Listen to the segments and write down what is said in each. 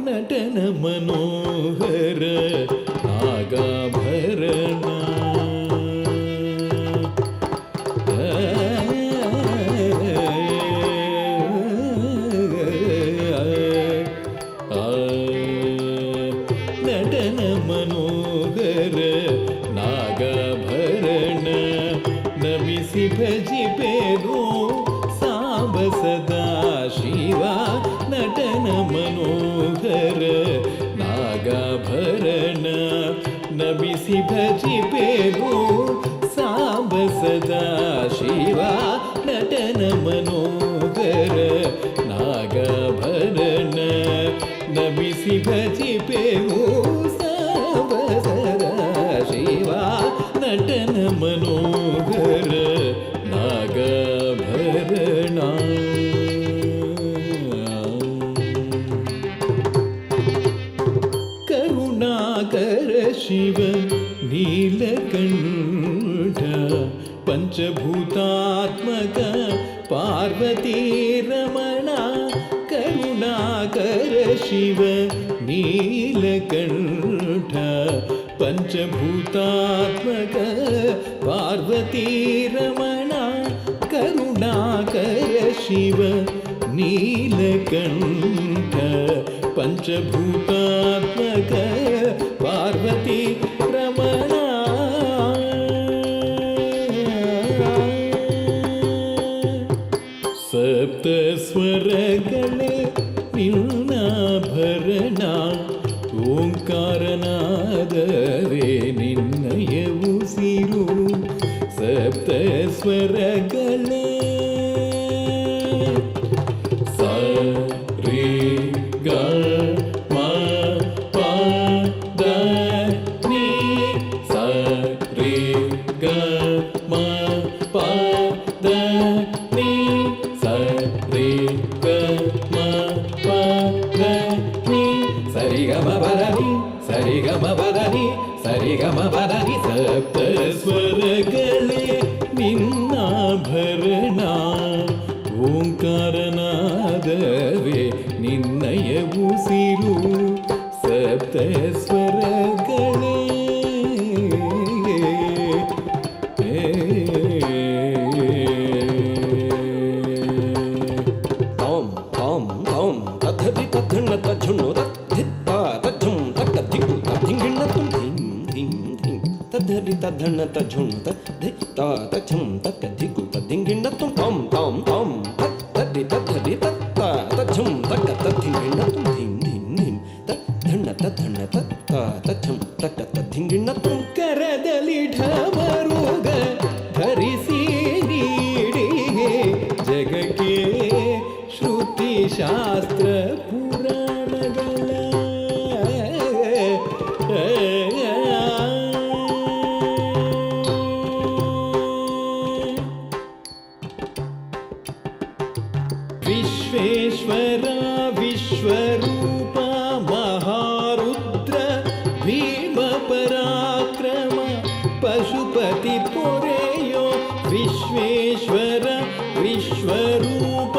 ನಟನ ಮನೋಹರ ನಾಗಾಭರಣ ನಟನ ಮನೋಹರ ನಾಗಾಭರಣ ನಮಿಸಿ ಭಜಿಪೆರೋ ಸಾಂಬ ಸದಾ ಶಿವ ನಟನ ಮನೋಹರ ನಾಗಾಭರಣ ನಮಿಸಿ ಭಜಿಪೆರೋ ಸಾಂಬ ಸದಾ ಶಿವ ನಟನ ಮನೋಹರ ನಾಗಾಭರಣ ನಮಿಸಿ ಭಜಿಪೆರೋ ಸಾಂಬ ಸದಾ ಶಿವ ನಟನ ಮನೋಹರ ನಾಗಾಭರಣ ಕರುಣಾಕರ ಶಿವ ನೀಲಕಂಠ ಪಂಚಭೂತಾತ್ಮಕ ಪಾರ್ವತೀ ರಮಣ ಕರುಣಾಕರ ಶಿವ ನೀಲಕಂಠ ಪಂಚಭೂತಾತ್ಮಕ ಪಾರ್ವತೀ ರಮಣ ಕರುಣಾಕರ ಶಿವ ನೀಲಕಂಠ ಪಂಚಭೂತಾತ್ಮಕ ಪಾರ್ವತಿ ರಮಣ ಸಪ್ತ ಸ್ವರಗಳೇ ನಿನ್ನಾಭರಣ ಓಂಕಾರನಾದವೇ ನಿನ್ನಯ ಉಸಿರು ಸಪ್ತ ಸ್ವರಗಳೇ ಸ ರೇ ಗ ಮ ಪ ದ ನೀ ಸ ರೇ ಗ ಮ ಪ ದ ನೀ ಸ ರೇ ಗ ಮ ಪ ದ ನೀ ಸರಿ ಗ ಮ ಪದ ನೀ ಸರಿ ಗ ಮ ಪದ ನೀ ಸರಿ ಗ ಮ ಪದ ನೀ ಸಪ್ತ ಸ್ವರಗಳೇ ನಿನ್ನಾಭರಣ ಓಂಕಾರನಾದವೇ ನಿನ್ನಯ ಉಸಿರು ಸಪ್ತ ಸ್ವರಗಳೇ ತಾಂ ತಾಂ ತಾಂ ತದ್ಧಿ ತದ್ಧಣ್ಣ ತಜ್ಜುಣ್ಣು ತದ್ಧಿತ್ತ ತಜ್ಜುಂ ತಕ್ಕ ದಿಕ್ಕು ತದ್ದಿಂಗಿಣ್ಣ ತುಂ ಧಿಂ ಧಿಂ ಧಿಂ ತದ್ಧಿ ತದ್ಧಣ್ಣ ತಜ್ಜುಣ್ಣು ತದ್ಧಿತ್ತ ತಜ್ಜುಂ ತಕ್ಕ ದಿಕ್ಕು ತದ್ದಿಂಗಿಣ್ಣ ತುಂ ತಾಂ ತಾಂ ತಾಂ ತದ್ಧಿ ತದ್ಧಿ ತತ್ತ ತಜ್ಜುಂ ತಕ್ಕ ತದ್ದಿಂಗಿಣ್ಣ ತುಂ ಧಿಂ ಧಿಂ ಧಿಂ ತದ್ಧಣ್ಣ ತದ್ಧಣ್ಣ ತತ್ತ ತಜ್ಜುಂ ತಕ್ಕ ತದ್ದಿಂಗಿಣ್ಣ ತುಂ ಕರದಲ್ಲಿ ಢಮರುಗ ಧರಿಸಿ ನೀಡಿಗೆ ಜಗಕ್ಕೆ ಶ್ರುತಿ ಶಾಸ್ತ್ರ ಪುರಾಣಗಳ ವಿಶ್ವೇಶ್ವರ ವಿಶ್ವರೂಪ ಮಹಾರುದ್ರ ಭೀಮ ಪರಾಕ್ರಮ ಪಶುಪತಿ ಪೊರೆಯೋ ವಿಶ್ವೇಶ್ವರ ವಿಶ್ವರೂಪ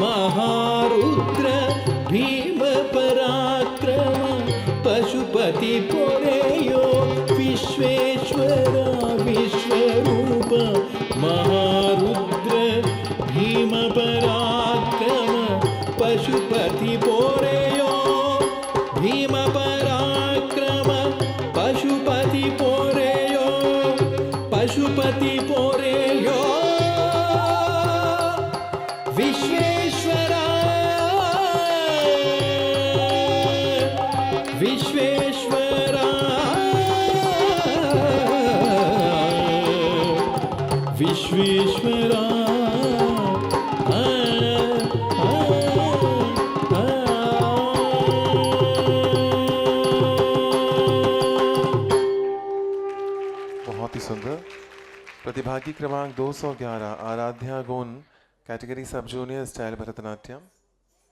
ಮಹಾರುದ್ರ ಭೀಮ ಪರಾಕ್ರಮ ಪಶುಪತಿ ಪೊರೆಯೋ ವಿಶ್ವೇಶ್ವರ ವಿಶ್ವರೂಪ ಮಹಾರುದ್ರ ಭೀಮ ಪರಾಕ್ರಮ ಪಶುಪತಿ ಪೊರೆಯೋ भीम पराक्रम पशुपति पोरेयो पशुपति पोरेयो विश्वेश्वरा विश्वेश्वरा विश्वेश्वरा बहुत ही सुंदर। प्रतिभागी क्रमांक 211 Aaradhya Gon, category sub junior style Bharatanatyam.